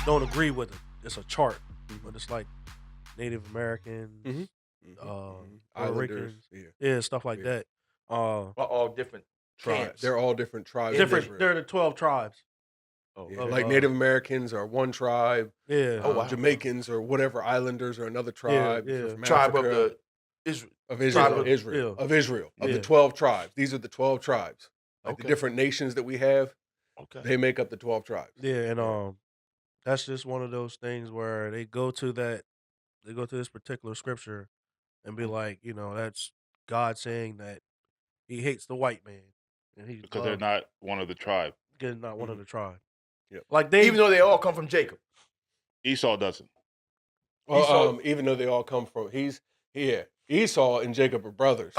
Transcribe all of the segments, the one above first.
don't agree with it. It's a chart, but it's like Native Americans, Puerto Islanders, Ricans, stuff like that. all different tribes. camps. They're all different tribes. They're the 12 tribes. Like Native Americans are one tribe. Yeah. Jamaicans or whatever, Islanders are another tribe. Yeah. From Tribe Africa, of Israel. of Israel, of the 12 tribes. These are the 12 tribes. Like the different nations that we have, they make up the 12 tribes. Yeah, and that's just one of those things where they go to this particular scripture and be like, that's God saying that he hates the white man. And he because they're not one of the tribe. They're not one of the tribe. Yep. Like even though they all come from Jacob. Esau doesn't. Well, even though they all come from Esau and Jacob are brothers.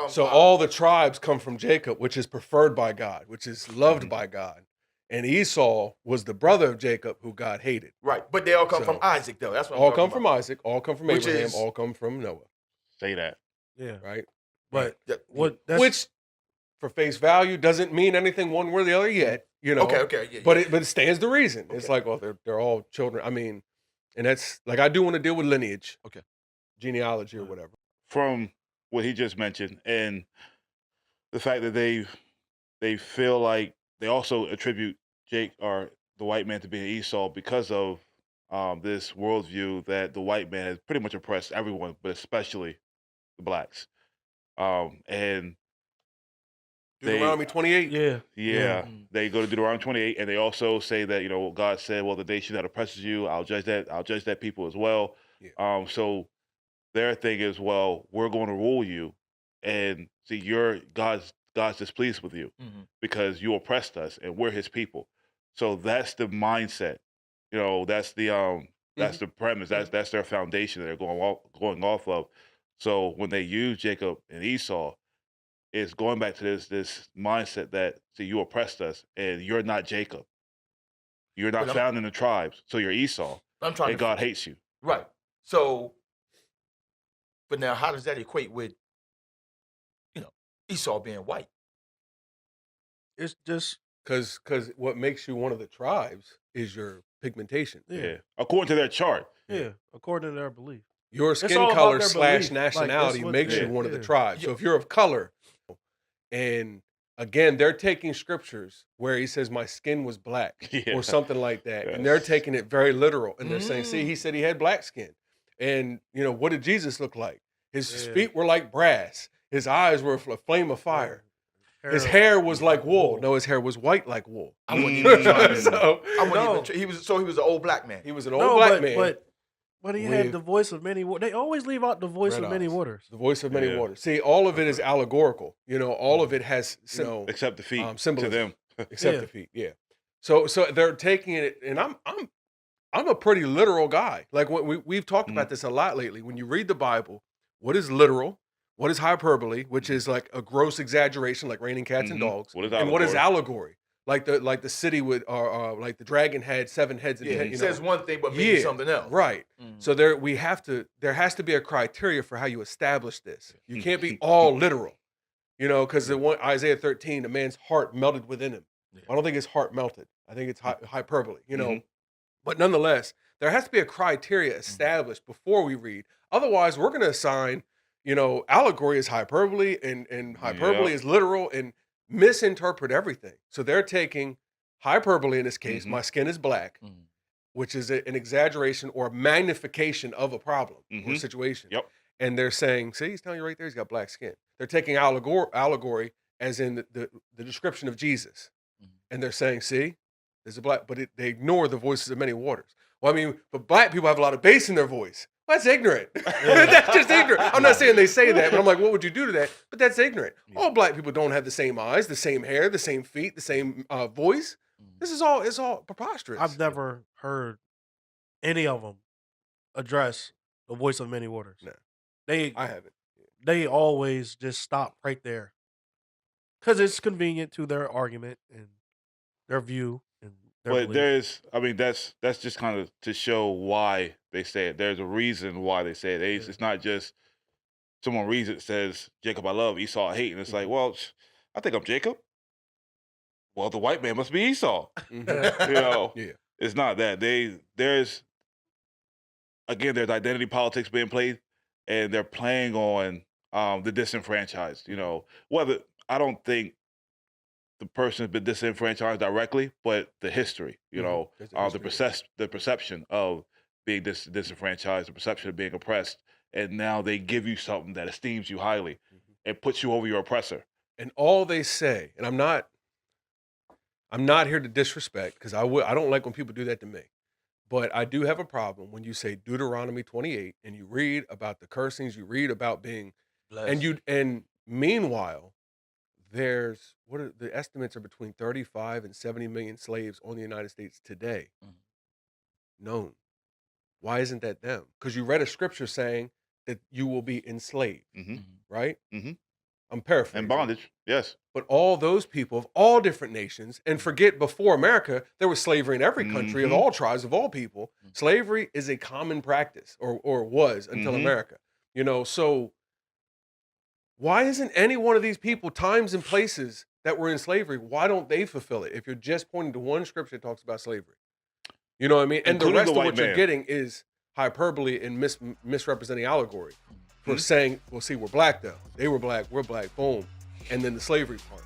So all the tribes come from Jacob, which is preferred by God, which is loved by God. And Esau was the brother of Jacob who God hated. Right, but they all come from Isaac, though. That's what all come from Isaac, all come from Abraham, all come from Noah. Say that. Yeah. Right? But which, for face value, doesn't mean anything one way or the other yet. Okay. Yeah, but it stands to reason. Okay. It's like, well, they're all children. I mean, and that's like, I do want to deal with lineage. Okay. Genealogy or whatever. From what he just mentioned and the fact that they feel like they also attribute Jake or the white man to being Esau because of this worldview that the white man has pretty much oppressed everyone, but especially the blacks. And Deuteronomy 28? Yeah. They go to Deuteronomy 28, and they also say that, God said, well, the nation that oppresses you, I'll judge that people as well. Yeah. So their thing is, well, we're going to rule you, and see, God's displeased with you because you oppressed us, and we're His people. So that's the mindset. That's the that's the premise. That's their foundation that they're going off of. So when they use Jacob and Esau, it's going back to this mindset that, see, you oppressed us, and you're not Jacob. You're not found in the tribes, so you're Esau. And God hates you. Right. So, but now how does that equate with, Esau being white? It's just because what makes you one of the tribes is your pigmentation. Yeah. According to their chart. Yeah. According to their belief. Your skin color / nationality makes you one of the tribes. So if you're of color, and again, they're taking scriptures where he says, my skin was black or something like that. And they're taking it very literal. And they're saying, see, he said he had black skin. And, what did Jesus look like? His feet were like brass. His eyes were a flame of fire. His hair was like wool. No, his hair was white like wool. I wouldn't even try. He was an old black man. He was an old black man. But he had the voice of many waters. They always leave out the voice of many waters. The voice of many waters. See, all of it is allegorical. All of it has except the feet symbolism. To them. Except the feet. Yeah. So they're taking it, and I'm a pretty literal guy. Like we've talked about this a lot lately. When you read the Bible, what is literal? What is hyperbole, which is like a gross exaggeration, like raining cats and dogs? And what is allegory? Like the city would, like the dragon had 7 heads and 10. It says one thing, but means something else. Right. So there has to be a criteria for how you establish this. You can't be all literal, because Isaiah 13, a man's heart melted within him. I don't think his heart melted. I think it's hyperbole, But nonetheless, there has to be a criteria established before we read. Otherwise, we're going to assign, allegory is hyperbole and hyperbole is literal and misinterpret everything. So they're taking hyperbole in this case, my skin is black, which is an exaggeration or a magnification of a problem or a situation. Yep. And they're saying, see, he's telling you right there, he's got black skin. They're taking allegory as in the description of Jesus. And they're saying, see, there's a black, but they ignore the voices of many waters. Well, I mean, but black people have a lot of bass in their voice. Well, that's ignorant. That's just ignorant. I'm not saying they say that, but I'm like, what would you do to that? But that's ignorant. All black people don't have the same eyes, the same hair, the same feet, the same voice. It's all preposterous. I've never heard any of them address the voice of many waters. No, I haven't. They always just stop right there because it's convenient to their argument and their view. But that's just kind of to show why they say it. There's a reason why they say it. It's not just someone reads it, says, Jacob I love, Esau I hate. And it's like, well, I think I'm Jacob. Well, the white man must be Esau. Yeah. It's not that. There's identity politics being played, and they're playing on the disenfranchised. Whether I don't think the person has been disenfranchised directly, but the history. There's a history. The perception of being disenfranchised, the perception of being oppressed, and now they give you something that esteems you highly and puts you over your oppressor. And all they say, and I'm not here to disrespect, because I don't like when people do that to me. But I do have a problem when you say Deuteronomy 28 and you read about the cursings, you read about being Blessed. and meanwhile, there's the estimates are between 35 and 70 million slaves on the United States today. Known. Why isn't that them? Because you read a scripture saying that you will be enslaved, right? I'm paraphrasing. And bondage, yes. But all those people of all different nations, and forget before America, there was slavery in every country of all tribes, of all people. Slavery is a common practice, or was until America. So why isn't any one of these people, times and places that were in slavery, why don't they fulfill it? If you're just pointing to one scripture that talks about slavery. You know what I mean? And the rest of what you're getting is hyperbole and misrepresenting allegory. For saying, well, see, we're black though. They were black, we're black, boom. And then the slavery part.